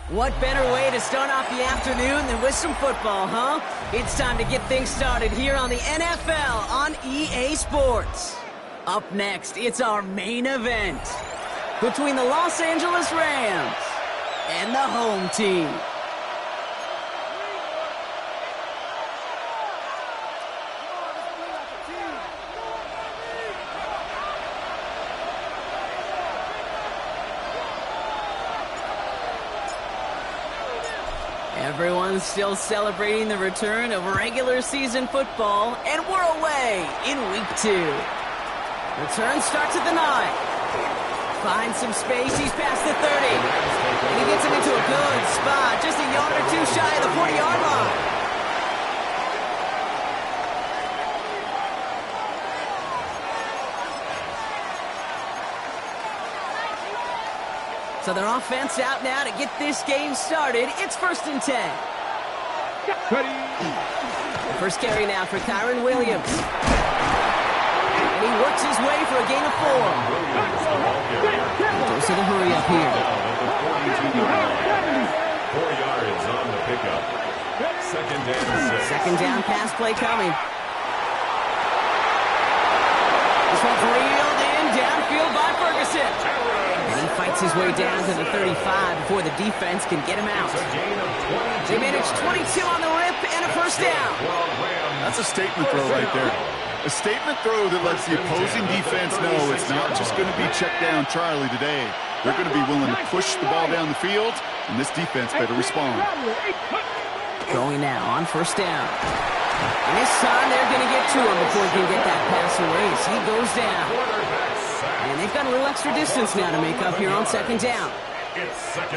What better way to start off the afternoon than with some football, huh? It's time to get things started here on the NFL on EA Sports. Up next, it's our main event between the Los Angeles Rams and the home team. Everyone's still celebrating the return of regular season football, and we're away in week 2. Return starts at the 9. Finds some space, he's past the 30. And he gets him into a good spot, just a yard or two shy of the 40-yard line. So their offense out now to get this game started. It's 1st and 10. First carry now for Kyron Williams. And he works his way for a gain of 4. Goes to the hurry up here. 4 yards on the pickup. 2nd and 6. Second down pass play coming. This one's reeled in downfield by Ferguson. And he fights his way down to the 35 before the defense can get him out. They manage 22 on the rip and a first down. That's a statement throw right there. A statement throw that lets the opposing defense know it's not just going to be check down Charlie today. They're going to be willing to push the ball down the field, and this defense better respond. Going now on first down. And this time they're going to get to him before he can get that pass away. So he goes down. And they've got a little extra distance now to make up here on 2nd down.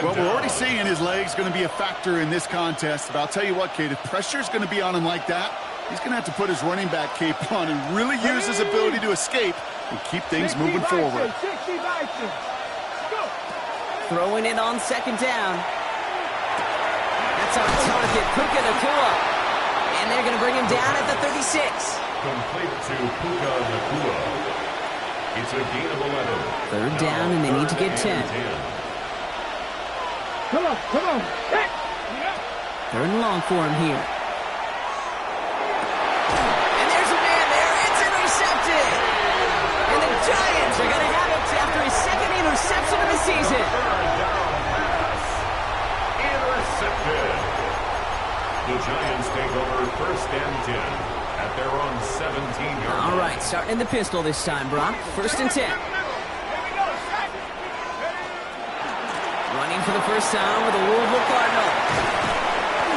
Well, we're already seeing his legs going to be a factor in this contest. But I'll tell you what, Kate, if pressure's going to be on him like that, he's going to have to put his running back cape on and really use his ability to escape and keep things moving forward. Throwing it on 2nd down. That's on target, Puka Nacua. And they're going to bring him down at the 36. Complete to Puka Nacua. It's a gain of 11. 3rd down, and they need to get 10. Come on. 3rd and long for him here. And there's a man there. It's intercepted. And the Giants are going to have it after his 2nd interception of the season. Intercepted. The Giants take over 1st and 10. At their own 17-yard. All right, starting in the pistol this time, Brock. 1st and 10. Running for the first time with the Louisville Cardinal.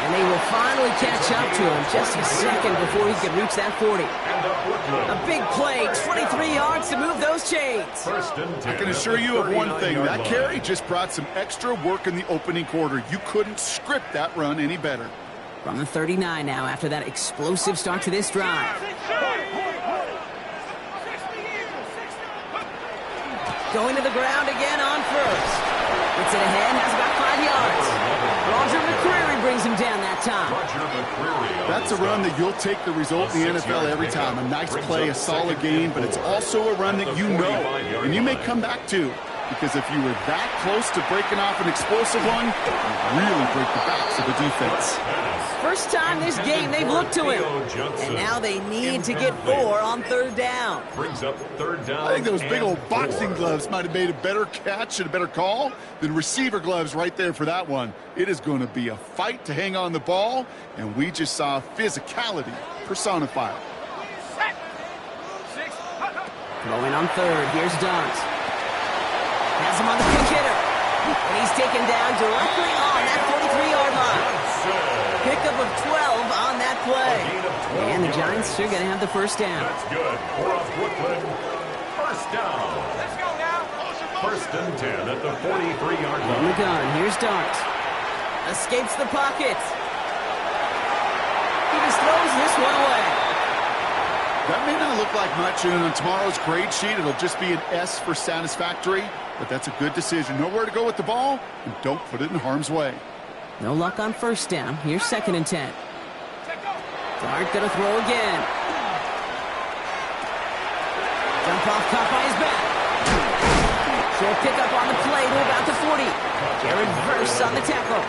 And they will finally catch up to him just a second before he can reach that 40. A big play, 23 yards to move those chains. I can assure you of one thing. That carry just brought some extra work in the opening quarter. You couldn't script that run any better. From the 39 now after that explosive start to this drive. Going to the ground again on first. Gets it ahead, has about 5 yards. Roger McCreary brings him down that time. That's a run that you'll take the result in the NFL every time. A nice play, a solid game, but it's also a run that you know and you may come back to. Because if you were that close to breaking off an explosive one, you really break the backs of the defense. First time this game they've looked to him. And now they need to get 4 on 3rd down. Brings up 3rd down. I think those big old boxing gloves might have made a better catch and a better call than receiver gloves right there for that one. It is going to be a fight to hang on the ball, and we just saw physicality personified. Throwing on 3rd. Here's Dunt. Has him on the quick hitter. And he's taken down directly on that 43-yard line. Pickup of 12 on that play. And the Giants are going to have the first down. That's good. For Brooklyn, first down. Let's go now. 1st and 10 at the 43-yard line. On the gun. Here's Dunt. Escapes the pocket. He just throws this one away. That may not look like much, and on tomorrow's grade sheet, it'll just be an S for satisfactory, but that's a good decision. Know where to go with the ball, and don't put it in harm's way. No luck on first down. Here's 2nd and 10. Dart gonna throw again. Jump off, caught by his back. Short pickup on the play to about the 40. Jared Verse on the tackle.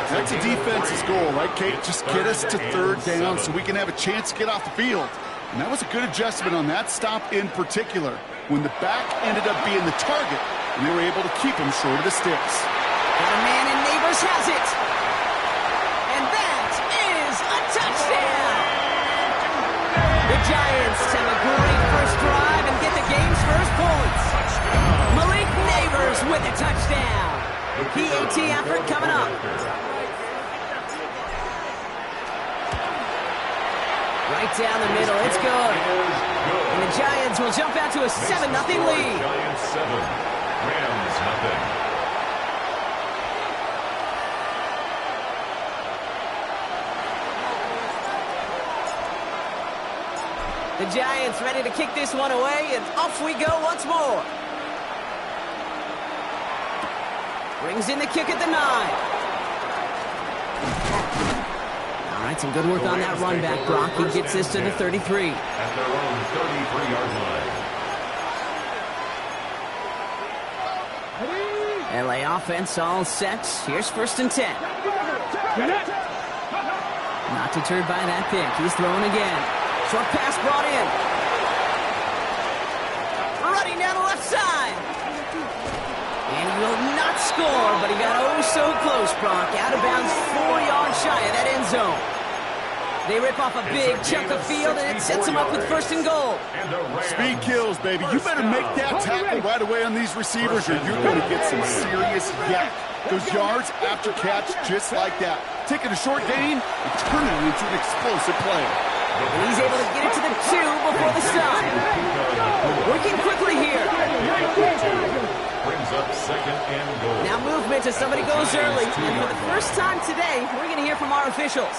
That's a defense's goal, right, Kate? Just get us to 3rd down so we can have a chance to get off the field. And that was a good adjustment on that stop in particular, when the back ended up being the target, and they were able to keep him short of the sticks. Got a man, and Neighbors has it. And that is a touchdown. The Giants have a great first drive and get the game's first points. Malik Neighbors with a touchdown. PAT effort coming up. Right down the middle, it's good. And the Giants will jump out to a 7-0 lead. Giants 7, Rams nothing. The Giants ready to kick this one away, and off we go once more. Brings in the kick at the 9. All right, some good work on that run back, Brock. He gets this to the 33. At their own 33-yard line. LA offense all set. Here's 1st and 10. Not deterred by that pick. He's throwing again. Short pass brought in. Running down the left side. And he will not score, but he got oh so close, Brock. Out of bounds 4 yards shy of that end zone. They rip off a big chunk of field, and it sets them up with 1st and goal. Speed kills, baby. You better make that tackle right away on these receivers, or you're going to get some serious yak. Those yards after catch just like that. Taking a short gain and turning it into an explosive play. And he's able to get it to the 2 before the stop. Working quickly here. Brings up 2nd and goal. Now movement as somebody goes early. And for the first time today, we're going to hear from our officials.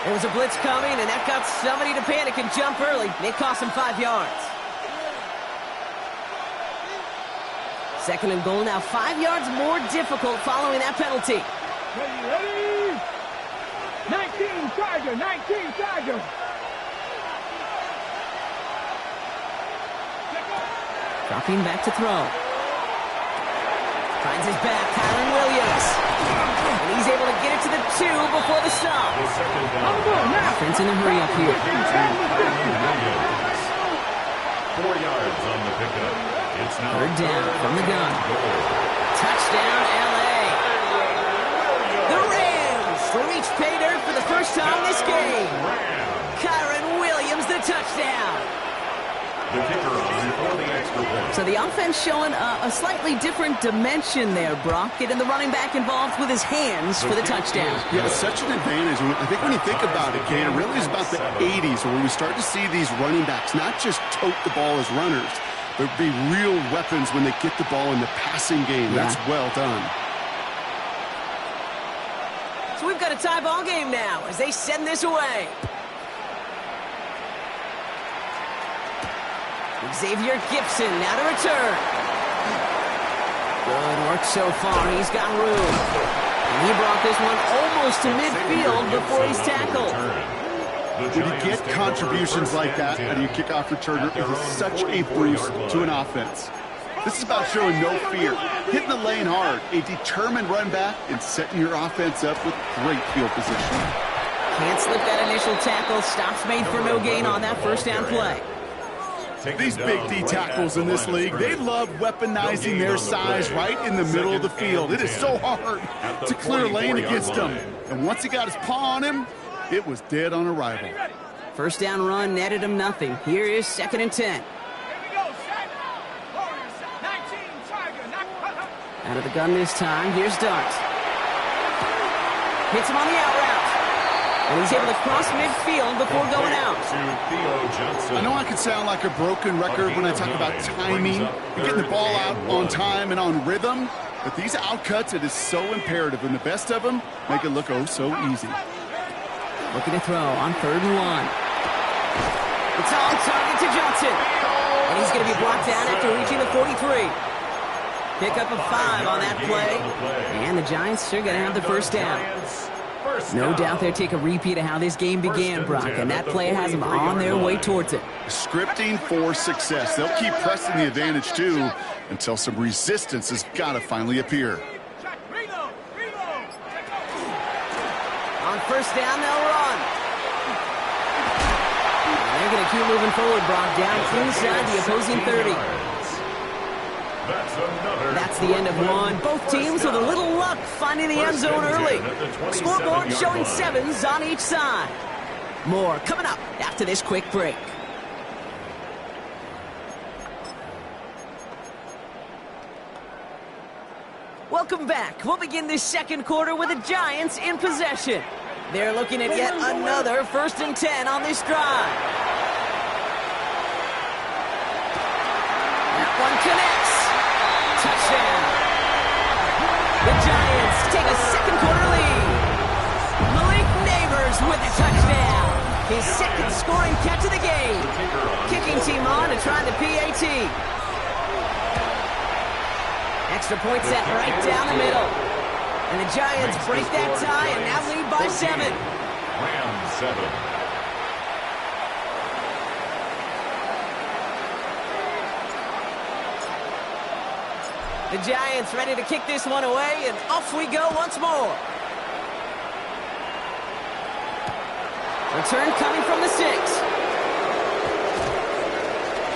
There was a blitz coming, and that got somebody to panic and jump early. It cost him 5 yards. 2nd and goal now, 5 yards more difficult following that penalty. Ready? 19 Tiger, 19 Tiger. Dropping back to throw. Finds his back, Kyron Williams. And he's able to get it to the 2 before the stop. Offense in a hurry up here. 4 yards on the pickup. It's now 3rd down from the gun. Touchdown, LA. The Rams reach pay dirt for the first time this game. Kyron Williams, the touchdown. The kicker on for the extra point. So the offense showing a slightly different dimension there, Brock. Getting the running back involved with his hands for the touchdown. Yeah, it's such an advantage. I think when you think about it, Kane, it really is about the 80s where we start to see these running backs not just tote the ball as runners, but be real weapons when they get the ball in the passing game. Yeah. That's well done. So we've got a tie ball game now as they send this away. Xavier Gibson now to return. Good work so far. He's got room. And he brought this one almost to midfield before he's tackled. When you get contributions like that out of your kickoff returner, it is such a boost to an offense. This is about showing no fear, hitting the lane hard, a determined run back, and setting your offense up with great field position. Can't slip that initial tackle. Stops made for no gain on that first down play. These big D tackles in this league, they love weaponizing their size right in the middle of the field. It is so hard to clear lane against them. And once he got his paw on him, it was dead on arrival. First down run netted him nothing. Here is 2nd and 10. Out of the gun this time. Here's Dart. Hits him on the out route. And he's able to cross midfield before going out. I know I can sound like a broken record when I talk about timing and getting the ball out on time and on rhythm, but these outcuts, it is so imperative, and the best of them make it look oh so easy. Looking to throw on 3rd and 1. It's on target to Johnson. And he's going to be blocked down after reaching the 43. Pick up a 5 on that play. And the Giants are going to have the first down. No doubt they'll take a repeat of how this game began, Brock, and that play has them on their way towards it. Scripting for success. They'll keep pressing the advantage, too, until some resistance has got to finally appear. On first down, they'll run. And they're going to keep moving forward, Brock, down inside the opposing 30. That's the end of one. Both teams with a little luck finding the end zone early. Scoreboard showing 7s on each side. More coming up after this quick break. Welcome back. We'll begin this second quarter with the Giants in possession. They're looking at yet another 1st and 10 on this drive. That one connects. Touchdown. The Giants take a second quarter lead. Malik Neighbors with a touchdown. His second scoring catch of the game. Kicking team on to try the PAT. Extra point set right down the middle. And the Giants break that tie and now lead by 7. Rams 7. The Giants ready to kick this one away, and off we go once more. Return coming from the 6.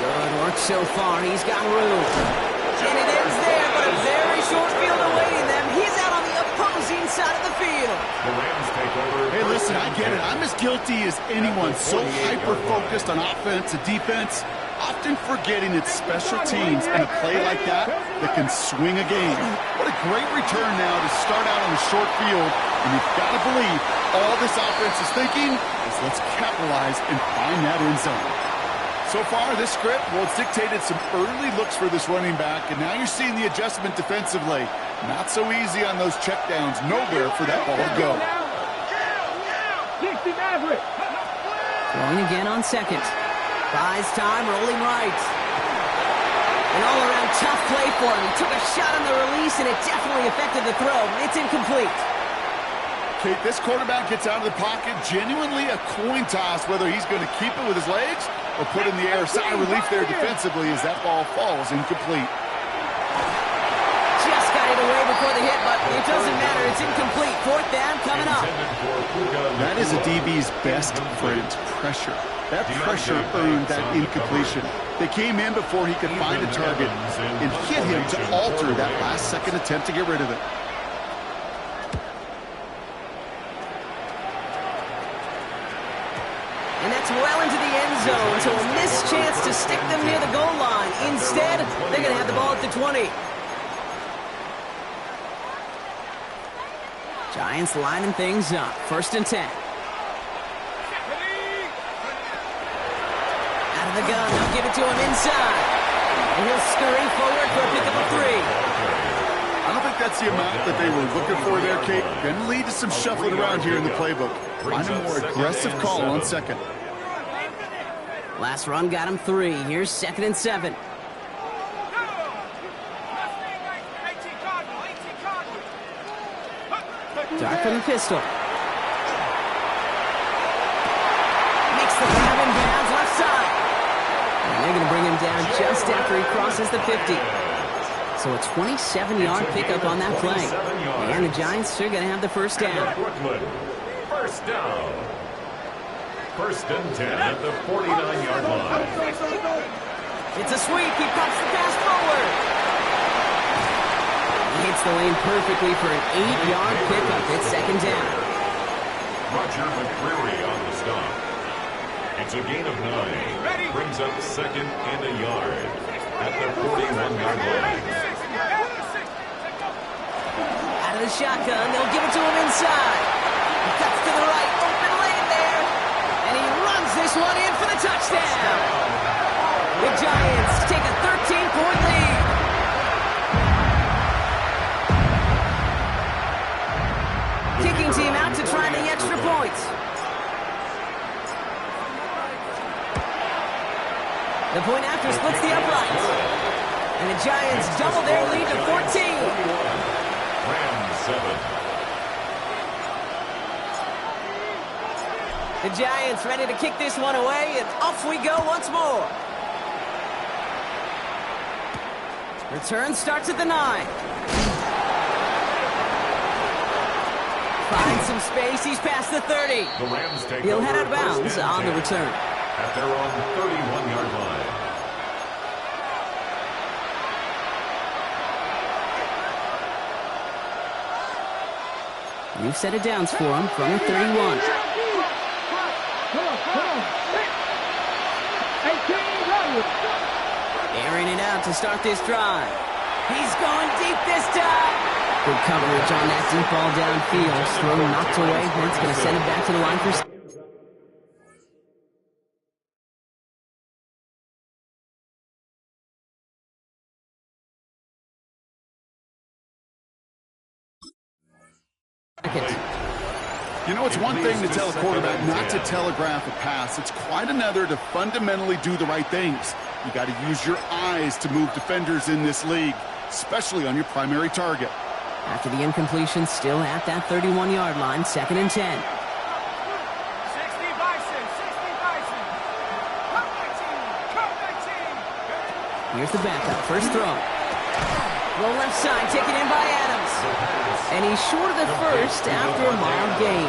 Good work so far. He's got room. And it ends there, but a very short field awaiting them. He's out on the opposing side of the field. The Rams take over. Hey, listen, I get it. I'm as guilty as anyone. So hyper-focused on offense and defense, often forgetting it's special teams and a play like that can swing a game. What a great return now to start out on the short field. And you've got to believe all this offense is thinking is let's capitalize and find that end zone. So far, this script, well, it's dictated some early looks for this running back, and now you're seeing the adjustment defensively. Not so easy on those checkdowns. Nowhere for that ball to go. Throwing again on second. Buys time, rolling right. An all-around tough play for him. He took a shot on the release, and it definitely affected the throw. It's incomplete. Kate, this quarterback gets out of the pocket, genuinely a coin toss whether he's going to keep it with his legs or put in the air. Sigh of relief there defensively as that ball falls incomplete. Just got it away before the hit, but it doesn't matter. It's incomplete. 4th down coming up. That is a DB's best friend, pressure. That pressure earned that incompletion. They came in before he could find a target and hit him to alter that last-second attempt to get rid of it. And that's well into the end zone, so a missed chance to stick them near the goal line. Instead, they're going to have the ball at the 20. Giants lining things up. 1st and 10. Out of the gun, they'll give it to him inside. And he'll scurry forward for a pickup of 3. I don't think that's the amount that they were looking for there, Kate. Going to lead to some shuffling around here in the playbook. Find a more aggressive call on second. Last run got him 3. Here's 2nd and 7. Dark from the pistol. Makes the grab in bounds left side. And they're going to bring him down just after he crosses the 50. So a 27-yard pickup on that play. And the Giants are going to have the first down. First down. 1st and 10 at the 49-yard line. It's a sweep. He pops the pass forward. He hits the lane perfectly for an 8-yard pickup. It's 2nd down. Roger McCreary on the stop. It's a gain of 9. Brings up 2nd and a yard at the 41-yard line. Out of the shotgun, they'll give it to him inside. He cuts to the right, open lane there. And he runs this one in for the touchdown. The Giants take a 13-point lead. Kicking team out to try the extra points. The point after splits the uprights. And the Giants double their lead to 14. Rams 7. The Giants ready to kick this one away, and off we go once more. Return starts at the 9. Finds some space. He's past the 30. The Rams take He'll over head out of bounds first and on the 10 return. at their own 31-yard line. You've set it downs for him from the 31. Come on. 18, run. Airing it out to start this drive. He's going deep this time. Good coverage on that deep ball downfield. Throw knocked away. It's going to send it back to the line for... You know, it's one thing to tell a quarterback not to telegraph a pass. It's quite another to fundamentally do the right things. You got to use your eyes to move defenders in this league, especially on your primary target. After the incompletion, still at that 31-yard line, 2nd and 10. 60 Bison. Come 19. Here's the backup. First throw. Low left side, taken in by Adams. And he's short of the first after a mild gain.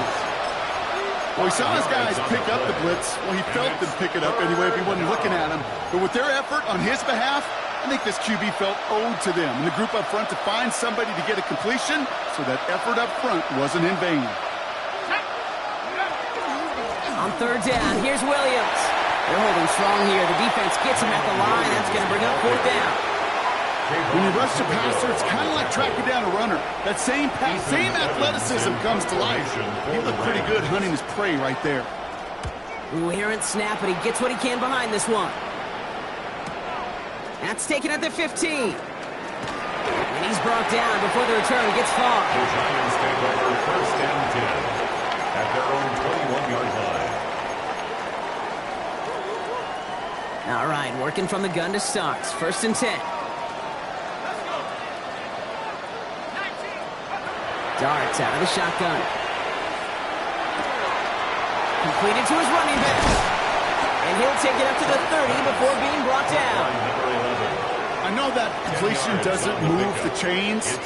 Well, he saw his guys pick up the blitz. Well, he felt them pick it up anyway if he wasn't looking at him. But with their effort on his behalf, I think this QB felt owed to them and the group up front to find somebody to get a completion, so that effort up front wasn't in vain. On 3rd down, here's Williams. They're holding strong here. The defense gets him at the line. That's going to bring up 4th down. When you rush the passer, it's kind of like tracking down a runner. That same athleticism comes to life. He looked pretty good hunting his prey right there. Ooh, errant snap, but he gets what he can behind this one. That's taken at the 15. And he's brought down before the return gets far. The Giants take over 1st and 10 at their own 21-yard line. All right, working from the gun to start. 1st and 10. Darts out of the shotgun. Completed to his running back. And he'll take it up to the 30 before being brought down. I know that completion doesn't move the chains.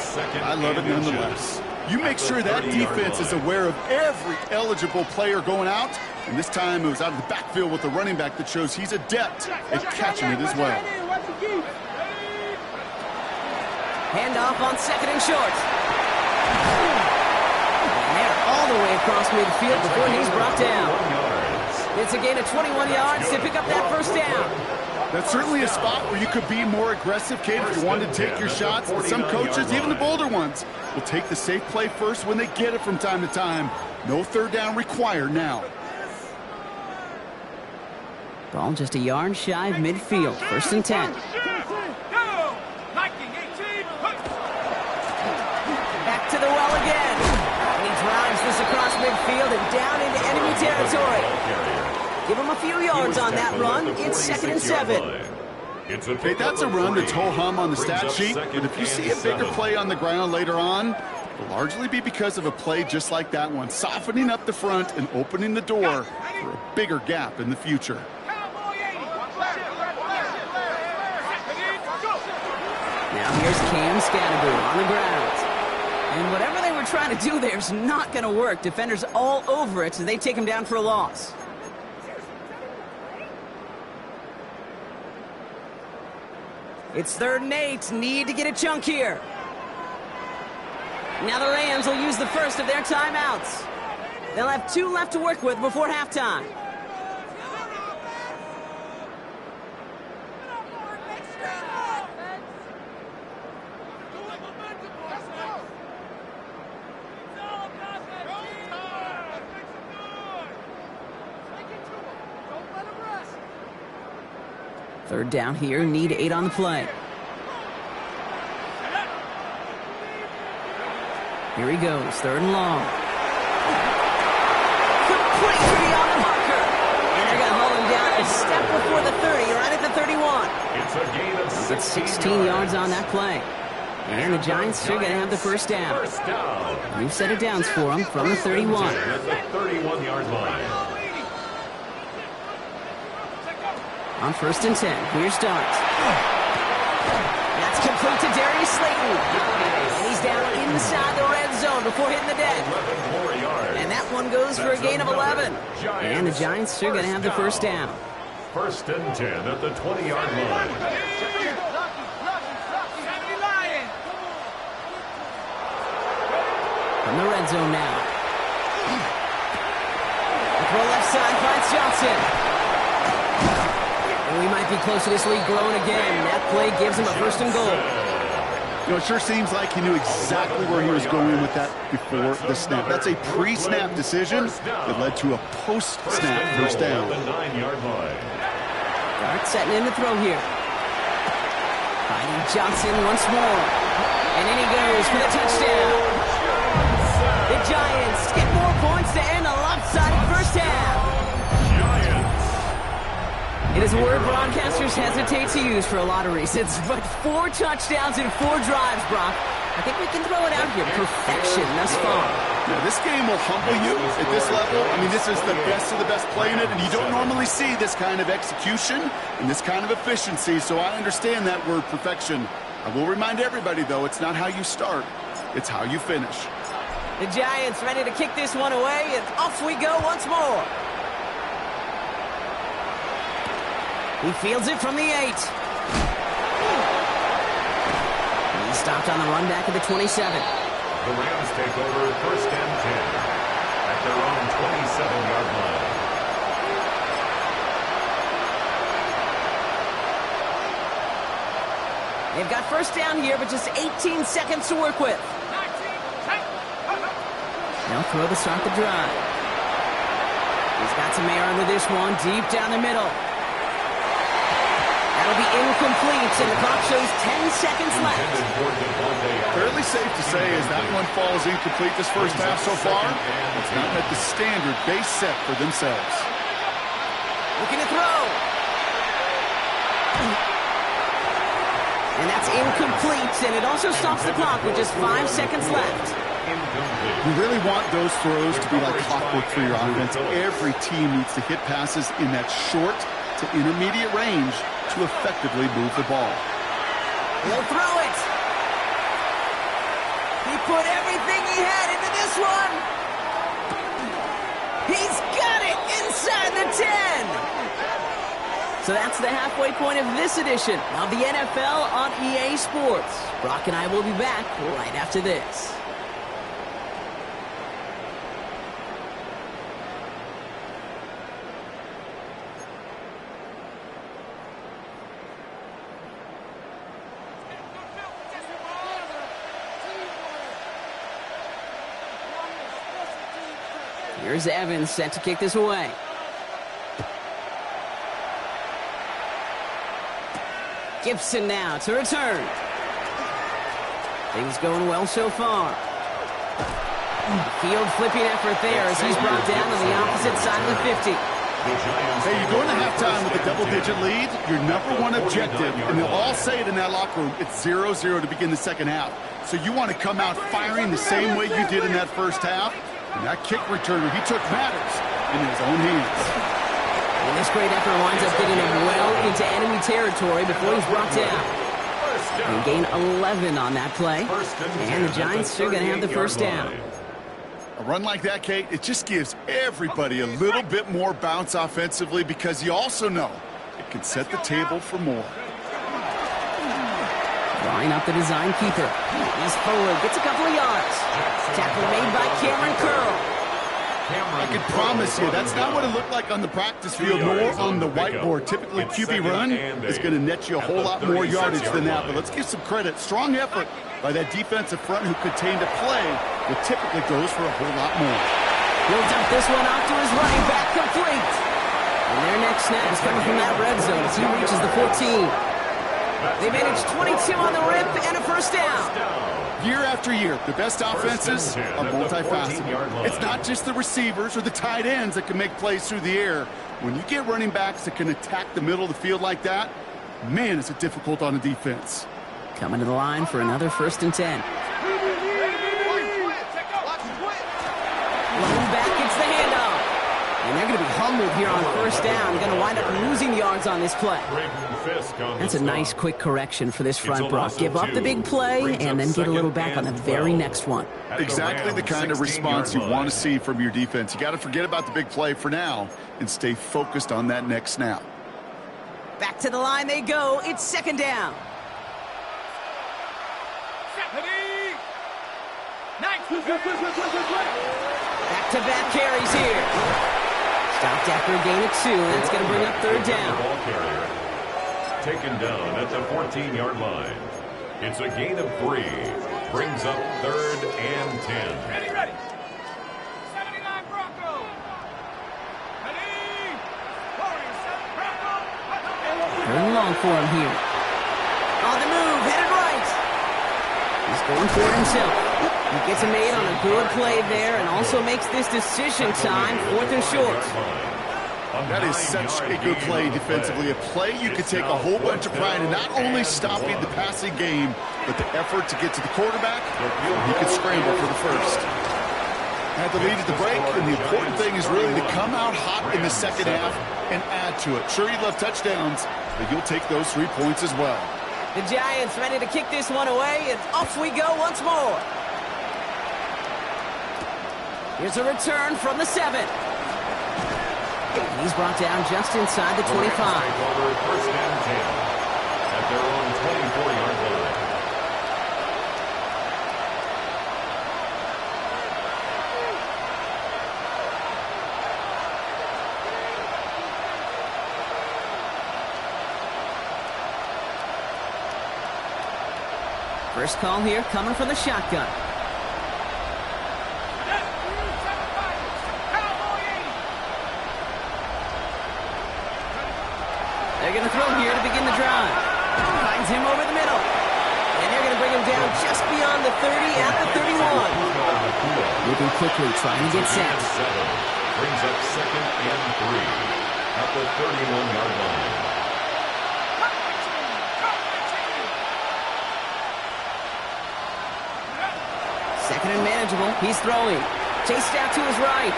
I love it nonetheless. You make sure that defense is aware of every eligible player going out. And this time it was out of the backfield with the running back that shows he's adept at catching it as well. Handoff on 2nd and short. And they're all the way across midfield before he's brought down. It's a gain of 21 yards to pick up that 1st down. That's certainly a spot where you could be more aggressive, Kate, if you wanted to take your shots. But some coaches, even the bolder ones, will take the safe play first when they get it from time to time. No 3rd down required now. Ball just a yard shy of midfield. 1st and 10. Back to the well again. And he drives this across midfield and down into enemy territory. Give him a few yards on that run. It's 2nd and 7. Okay, that's a run that's ho-hum on the stat sheet, but if you see a bigger play on the ground later on, it'll largely be because of a play just like that one, softening up the front and opening the door for a bigger gap in the future. Now here's Cam Scattergood on the ground. And whatever they were trying to do there is not going to work. Defenders all over it, so they take him down for a loss. It's 3rd and 8. Need to get a chunk here. Now the Rams will use the first of their timeouts. They'll have 2 left to work with before halftime. Third down here, need 8 on the play. Here he goes, 3rd and long. Completely on the marker. And they're going to haul him down a step before the 30, right at the 31. a gain of That's 16 yards on that play. And the Giants are going to have the first down. New set of downs for them from the 31. At the 31-yard line. On 1st and 10, here's Starks. That's complete to Darius Slayton. And he's down inside the red zone before hitting the deck. 11 more yards. And that one goes for a gain of 11. And the Giants are going to have the first down. 1st and 10 at the 20-yard line. From the red zone now. The throw left side finds Johnson. And we might be close to this lead growing again. That play gives him a 1st and goal. You know, it sure seems like he knew exactly where he was going with that before the snap. That's a pre-snap decision that led to a post-snap first down. The 9-yard line. Dart setting in to throw here. Finding Johnson once more. And in he goes for the touchdown. The Giants get more points to end a lopsided first half. It is a word broadcasters hesitate to use for a lot of reasons, but 4 touchdowns in 4 drives, Brock. I think we can throw it out here. Perfection thus far. Yeah, this game will humble you at this level. I mean, this is the best of the best playing it, and you don't normally see this kind of execution and this kind of efficiency, so I understand that word perfection. I will remind everybody, though, it's not how you start, it's how you finish. The Giants ready to kick this one away, and off we go once more. He fields it from the 8. He's stopped on the run back at the 27. The Rams take over 1st and 10 at their own 27-yard line. They've got first down here, but just 18 seconds to work with. They'll throw to start the drive. He's got some air under this one, deep down the middle. That'll be incomplete, and the clock shows 10 seconds left. Fairly safe to say as that one falls incomplete this first half so far, it's not met the standard they set for themselves. Looking to throw. And that's incomplete, and it also stops the clock with just 5 seconds left. You really want those throws to be like clockwork for your offense. Every team needs to hit passes in that short to intermediate range to effectively move the ball. He'll throw it. He put everything he had into this one. He's got it inside the 10. So that's the halfway point of this edition of the NFL on EA Sports. Brock and I will be back right after this. Here's Evans set to kick this away. Gibson now to return. Things going well so far. Field flipping effort there as he's brought down on the opposite side of the 50. Hey, you go into halftime with a double-digit lead, your number one objective, and they'll all say it in that locker room, it's 0-0 to begin the second half. So you want to come out firing the same way you did in that first half. And that kick returner, he took matters in his own hands. And this great effort winds up getting him well into enemy territory before he's brought down. And gain 11 on that play. And the Giants are going to have the first down. A run like that, Kate, it just gives everybody a little bit more bounce offensively because you also know it can set the table for more. Drawing up the design keeper. He's forward, gets a couple of yards. Tackle made by Cameron Curl. I can promise you, that's not what it looked like on the practice field, nor on the whiteboard. Typically, QB run is going to net you a whole lot more yardage than that. But let's give some credit. Strong effort by that defensive front who contained a play that typically goes for a whole lot more. He'll dump this one off to his running back, complete. And their next snap is coming from that red zone as he reaches the 14. They managed 22 on the rip and a first down. Year after year, the best offenses are multifaceted. It's not just the receivers or the tight ends that can make plays through the air. When you get running backs that can attack the middle of the field like that, Man, is it difficult on the defense. Coming to the line for another 1st and 10. Lone back gets the handoff. And they're going to be humbled here on 1st down. Going to wind up losing yards on this play. That's a nice quick correction for this front block. Give up the big play and then get a little back on the very next one. Exactly the kind of response you want to see from your defense. You got to forget about the big play for now and stay focused on that next snap. Back to the line they go. It's 2nd down. Back-to-back carries here. Stopped after a gain of 2. That's going to bring up 3rd down. Ball carrier taken down at the 14-yard line. It's a gain of 3. Brings up 3rd and 10. Ready. 79 Bronco. Ready. 47 Bronco. 3rd and long for him here. On the move, headed right. He's going for it himself. He gets it made on a good play there and also makes this decision time 4th and short. That is such a good play defensively. A play you could take a whole bunch of pride in not only stopping the passing game, but the effort to get to the quarterback. He could scramble for the 1st. Had the lead at the break, and the important thing is really to come out hot in the 2nd half and add to it. Sure, you'd love touchdowns, but you'll take those 3 points as well. The Giants ready to kick this one away, and off we go once more. Here's a return from the 7. He's brought down just inside the 25. 1st and 10 at their own 24-yard line. First call here coming from the shotgun. They're going to throw here to begin the drive. Finds him over the middle. And they're going to bring him down just beyond the 30 at the 31. Moving quickly, trying to get set. Brings up 2nd and 3 at the 31-yard line. Second and manageable. He's throwing. Chased out to his right.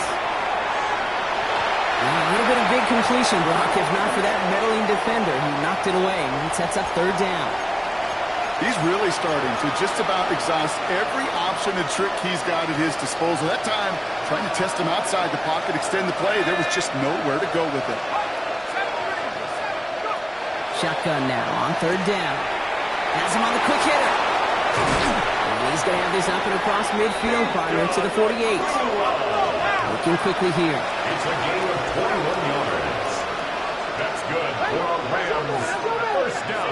A little bit of big completion, Brock, if not for that meddling defender who knocked it away. And it sets up 3rd down. He's really starting to just about exhaust every option and trick he's got at his disposal. That time, trying to test him outside the pocket, extend the play, there was just nowhere to go with it. Shotgun now on 3rd down. Has him on the quick hitter. And he's going to have this up and across midfield, partner to the 48. Looking quickly here. It's a gain of 21 yards. That's good for a Rams 1st down.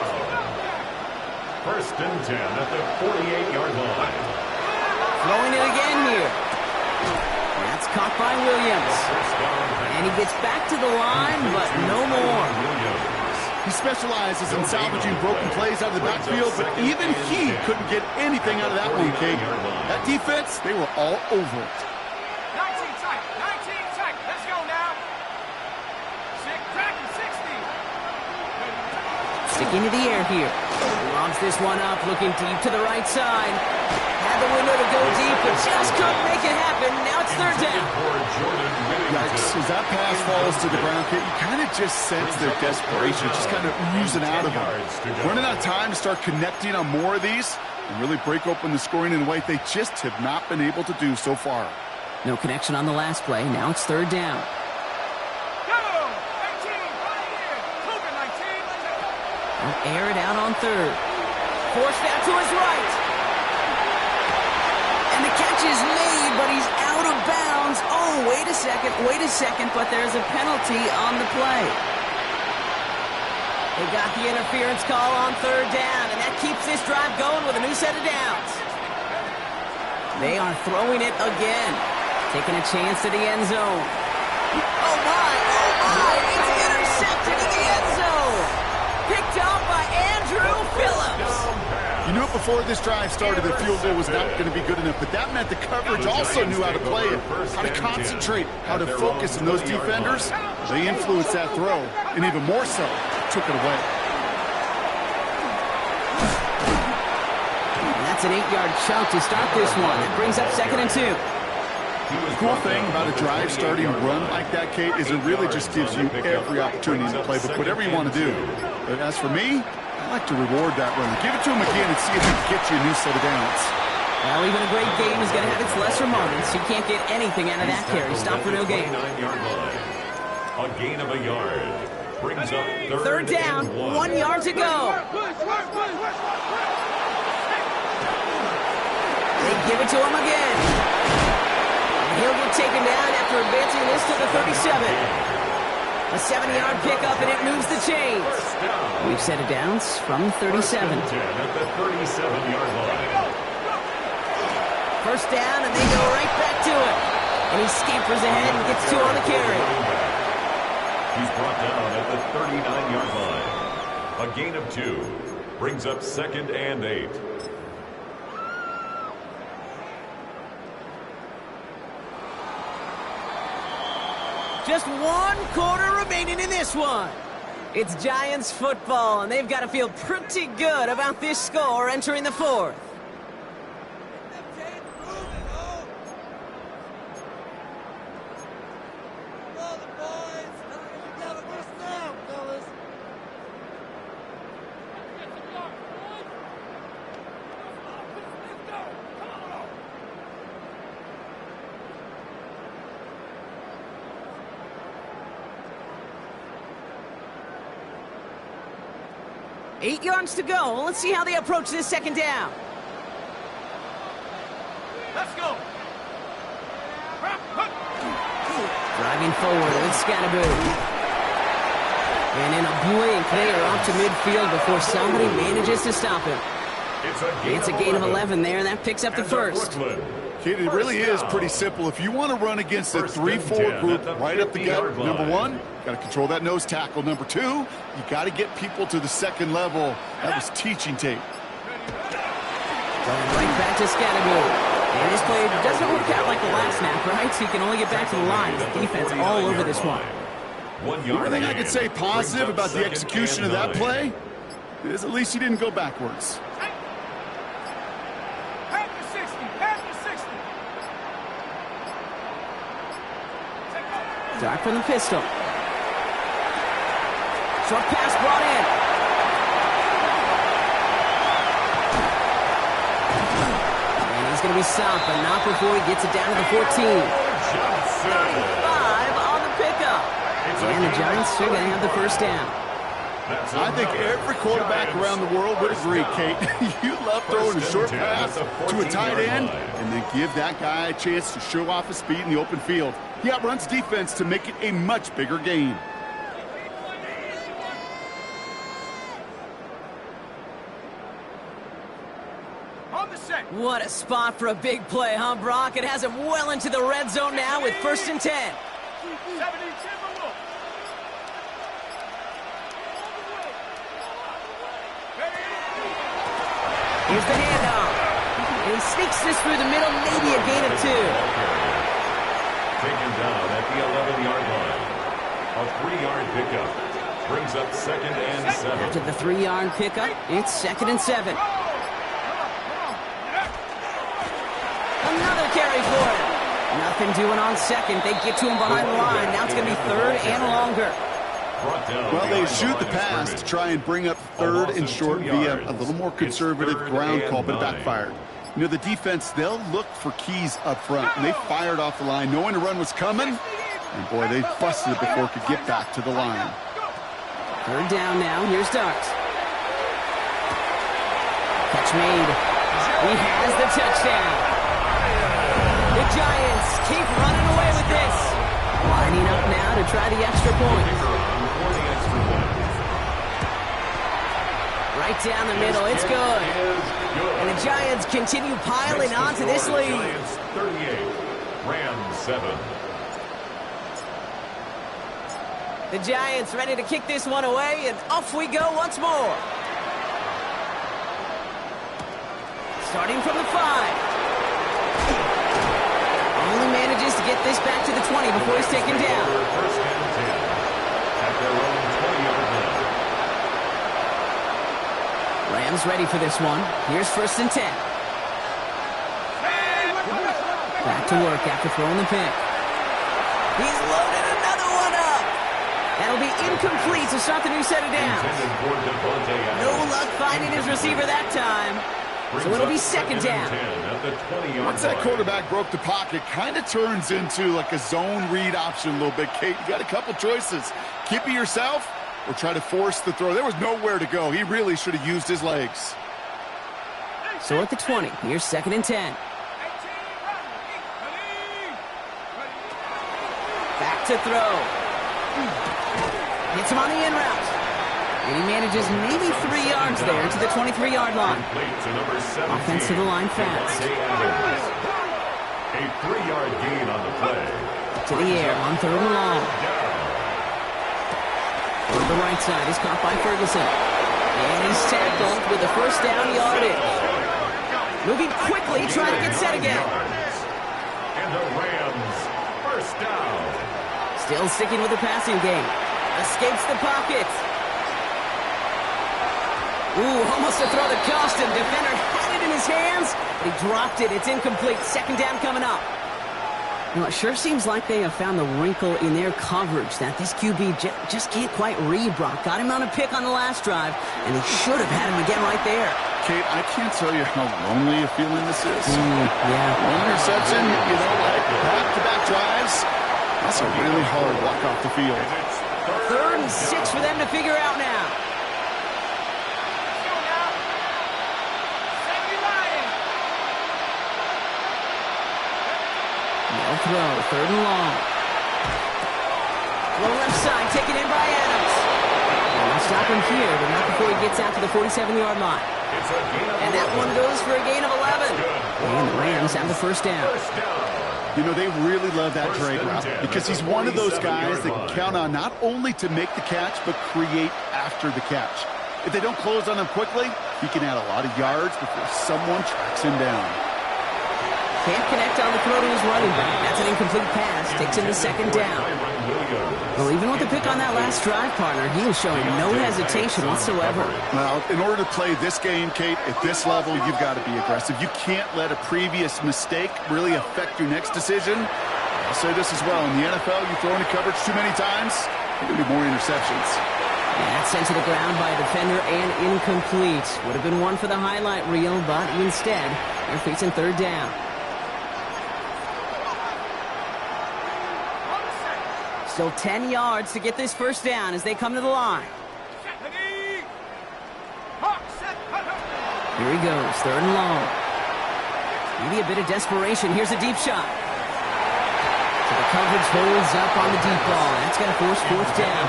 1st and 10 at the 48-yard line. Throwing it again here. That's caught by Williams. And he gets back to the line, but no more. He specializes in salvaging broken plays out of the backfield, but even he couldn't get anything out of that one, Kate. That defense, they were all over it. 19 tight. Let's go now. 60. Sticking to the air here. Lobs this one up, looking deep to the right side. Had the window to go deep, but just couldn't make it happen. Now it's 3rd down. Yikes. As that pass falls to the ground, Kate, you kind of just sense their desperation, just kind of oozing out of them. Running out of time to start connecting on more of these and really break open the scoring in a way they just have not been able to do so far. No connection on the last play. Now it's 3rd down. Air it out on 3rd. Forced out to his right. And the catch is made, but he's out of bounds. Oh, wait a second, but there's a penalty on the play. They got the interference call on 3rd down, and that keeps this drive going with a new set of downs. They are throwing it again. Taking a chance to the end zone. Oh, my. It's intercepted in the end zone. Picked up by Andrew Phillips. You knew it before this drive started that field goal was not going to be good enough, but that meant the coverage also knew how to play it, how to concentrate, how to focus, and those defenders, they influenced that throw, and even more so, took it away. That's an 8-yard chunk to start this one. It brings up 2nd and 2. The cool thing about a drive starting run like that, Kate, is it really just gives you every opportunity to play book, whatever you want to do. But as for me, I like to reward that run. Give it to him again and see if he can get you a new set of downs. Well, even a great game is going to have its lesser moments. You can't get anything out of that carry. Stop for no gain. A gain of a yard. Brings up 3rd down, 1 yard to go. They give it to him again. And he'll get taken down after advancing this to the 37. A 70-yard pickup, and it moves the chains. We've set it downs from 37. At the 37-yard line. 1st down, and they go right back to it. And he scampers ahead and gets 2 on the carry. He's brought down at the 39-yard line. A gain of 2. Brings up 2nd and 8. Just 1 quarter remaining in this one. It's Giants football, and they've got to feel pretty good about this score entering the 4th. Eight yards to go. Let's see how they approach this 2nd down. Let's go. Driving forward with Scatterboo. And in a blink, they are off to midfield before somebody manages to stop him. It's a gain of 11 there, and that picks up the 1st. Kid, it really is pretty simple. If you want to run against a 3-4 group right up the gut, number 1, got to control that nose tackle. Number 2, you got to get people to the 2nd level. That was teaching tape. Going right back to Scatterboo. And this play doesn't work out like the last snap, right? So you can only get back to the line. The defense all over this one. The only thing I could say positive about the execution of that play is at least he didn't go backwards. Dark from the pistol. Short pass brought in. And he's going to be stopped, but not before he gets it down to the 14. 35 on the pickup. And the Giants are going to have the 1st down. I think every quarterback around the world would agree, Kate. You love throwing a short pass to a tight end and then give that guy a chance to show off his speed in the open field. He outruns defense to make it a much bigger game. What a spot for a big play, huh, Brock? It has him well into the red zone now with 1st and 10. Here's the handoff. And he sneaks this through the middle, maybe a gain of 2. Taken down at the 11-yard line. A 3-yard pickup. Brings up 2nd and 7. After the 3-yard pickup, it's 2nd and 7. Another carry for him. Nothing doing on 2nd. They get to him behind the line. Now it's going to be 3rd and longer. Well, they shoot the pass to try and bring up 3rd and short via a little more conservative ground call, but it backfired. You know, the defense, they'll look for keys up front, and they fired off the line knowing the run was coming, and boy, they busted it before it could get back to the line. 3rd down now. Here's Darks. Catch made. He has the touchdown. The Giants keep running away with this. Lining up now to try the extra point. Right down the middle. It's good. And the Giants continue piling on to this lead. 38, Rams 7. The Giants ready to kick this one away, and off we go once more. Starting from the 5. Only manages to get this back to the 20 before he's taken down. 1st and 10 at their own 20-yard line. Rams ready for this one. Here's 1st and 10. Back to work after throwing the pick. He's loaded another one up. That'll be incomplete to start the new set of downs. No luck finding his receiver that time. So it'll be second down. Once that quarterback broke the pocket, kind of turns into like a zone read option a little bit, Kate. You got a couple choices. Keep it yourself or try to force the throw. There was nowhere to go. He really should have used his legs. So at the 20, here's second and 10. Back to throw. Hits him on the in route. And he manages maybe 3 yards there to the 23-yard line. Offense to the line fast. A 3-yard gain on the play. To the air on third and long. On the right side is caught by Ferguson. And he's tackled with the first down yardage. Moving quickly, trying to get set again. And the Rams, first down. Still sticking with the passing game. Escapes the pocket. Ooh, almost a throw that cost him. Defender had it in his hands, but he dropped it. It's incomplete. Second down coming up. You know, it sure seems like they have found the wrinkle in their coverage that this QB just can't quite read Brock. Got him on a pick on the last drive, and they should have had him again right there. Kate, I can't tell you how lonely a feeling this is. Yeah. One interception, like back-to-back drives. That's a really hard walk off the field. Third and 6 for them to figure out now. No throw, third and long. Low left side, taken in by Adams. They'll stop him here, but not before he gets out to the 47-yard line. And that one goes for a gain of 11. And the Rams have the first down. You know, they really love that drag route because he's one of those guys that can count on not only to make the catch, but create after the catch. If they don't close on him quickly, he can add a lot of yards before someone tracks him down. Can't connect on the throw to his running back. That's an incomplete pass. Takes him to second down. Well, even with the pick on that last drive, partner, he was showing no hesitation whatsoever. Well, in order to play this game, Kate, at this level, you've got to be aggressive. You can't let a previous mistake really affect your next decision. I'll say this as well. In the NFL, you throw into coverage too many times, there will be more interceptions. And that's sent to the ground by a defender and incomplete. Would have been one for the highlight reel, but instead, they're facing third down. Still 10 yards to get this first down as they come to the line. Here he goes, third and long. Maybe a bit of desperation. Here's a deep shot. So the coverage holds up on the deep ball. That's going to force fourth down.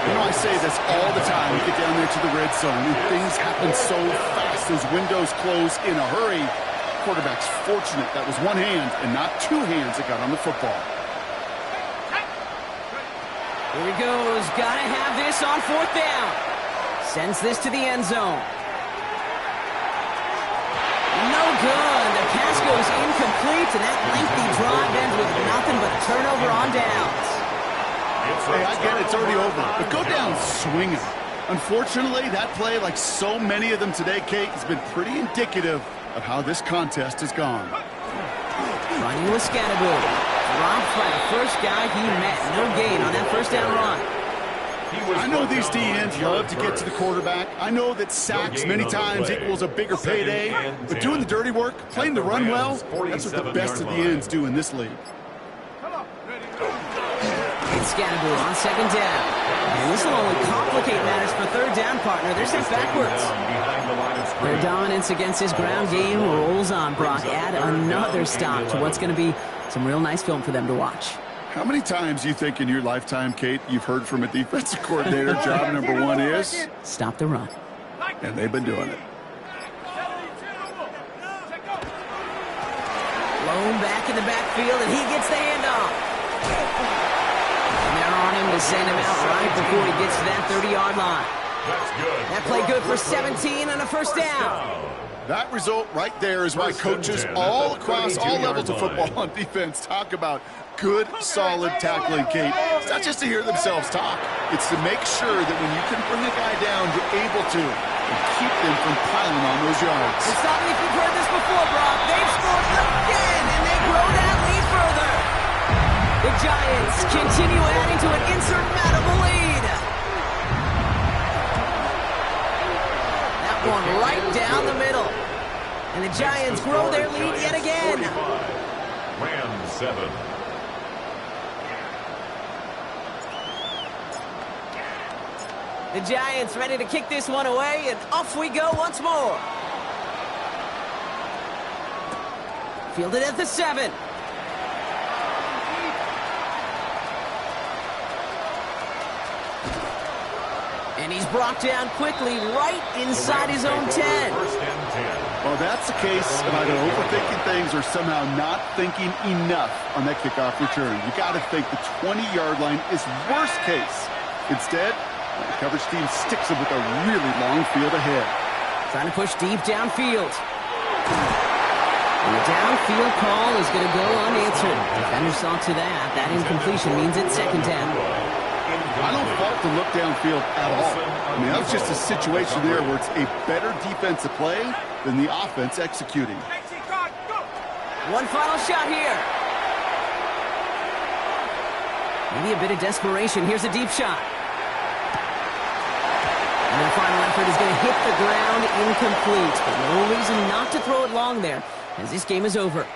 You know, I say this all the time. You get down there to the red zone, and things happen so fast. Those windows close in a hurry. Quarterback's fortunate that was one hand and not two hands that got on the football. Here he goes. Gotta have this on fourth down. Sends this to the end zone. No good. The pass goes incomplete, and that lengthy drive ends with nothing but a turnover on downs. Hey, I get it. It's already over. But go down swinging. Unfortunately, that play, like so many of them today, Kate, has been pretty indicative of how this contest has gone. Running with Scatterbull. Dropped by the first guy he met. No gain on that first down run. I know these DNs love to get to the quarterback. I know that sacks many times equals a bigger payday. But doing the dirty work, playing the run well, that's what the best of the ends do in this league. It's Scatterbull on second down. And this will only complicate matters for third down, partner. They're sent backwards. Their dominance against his ground game rolls on, Brock. Add another stop to what's going to be some real nice film for them to watch. How many times do you think in your lifetime, Kate, you've heard from a defensive coordinator, job number one is? Stop the run. And they've been doing it. Blown back in the backfield, and he gets the handoff. And they're on him to send him out right before he gets to that 30-yard line. That play good for 17 and a first down. That result right there is why coaches all across all levels of football on defense talk about good, solid tackling, Kate. It's not just to hear themselves talk. It's to make sure that when you can bring a guy down, you're able to and keep them from piling on those yards. It's not if you've heard this before, Brock. They've scored again, and grow that lead further. The Giants continue adding to an insurmountable lead. That one right down the middle. And the Giants grow their lead yet again. 45, Rams 7. The Giants ready to kick this one away, and off we go once more. Fielded at the 7. And he's brought down quickly right inside his own 10. First and 10. Well, that's the case of either overthinking things or somehow not thinking enough on that kickoff return. You got to think the 20-yard line is worst case. Instead, the coverage team sticks them with a really long field ahead. Trying to push deep downfield. And the downfield call is going to go unanswered. Defender saw to that. That incompletion means it's second down. I don't fault the look downfield at all. I mean, that was just a situation there where it's a better defensive play than the offense executing. One final shot here. Maybe a bit of desperation. Here's a deep shot. And the final effort is going to hit the ground incomplete. But no reason not to throw it long there, as this game is over.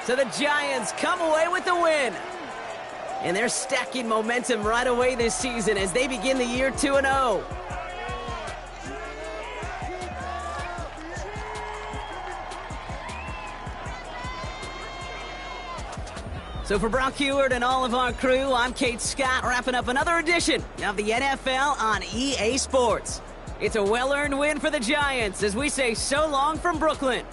So the Giants come away with the win. And they're stacking momentum right away this season as they begin the year 2-0. So for Brock Heward and all of our crew, I'm Kate Scott, wrapping up another edition of the NFL on EA Sports. It's a well-earned win for the Giants as we say so long from Brooklyn.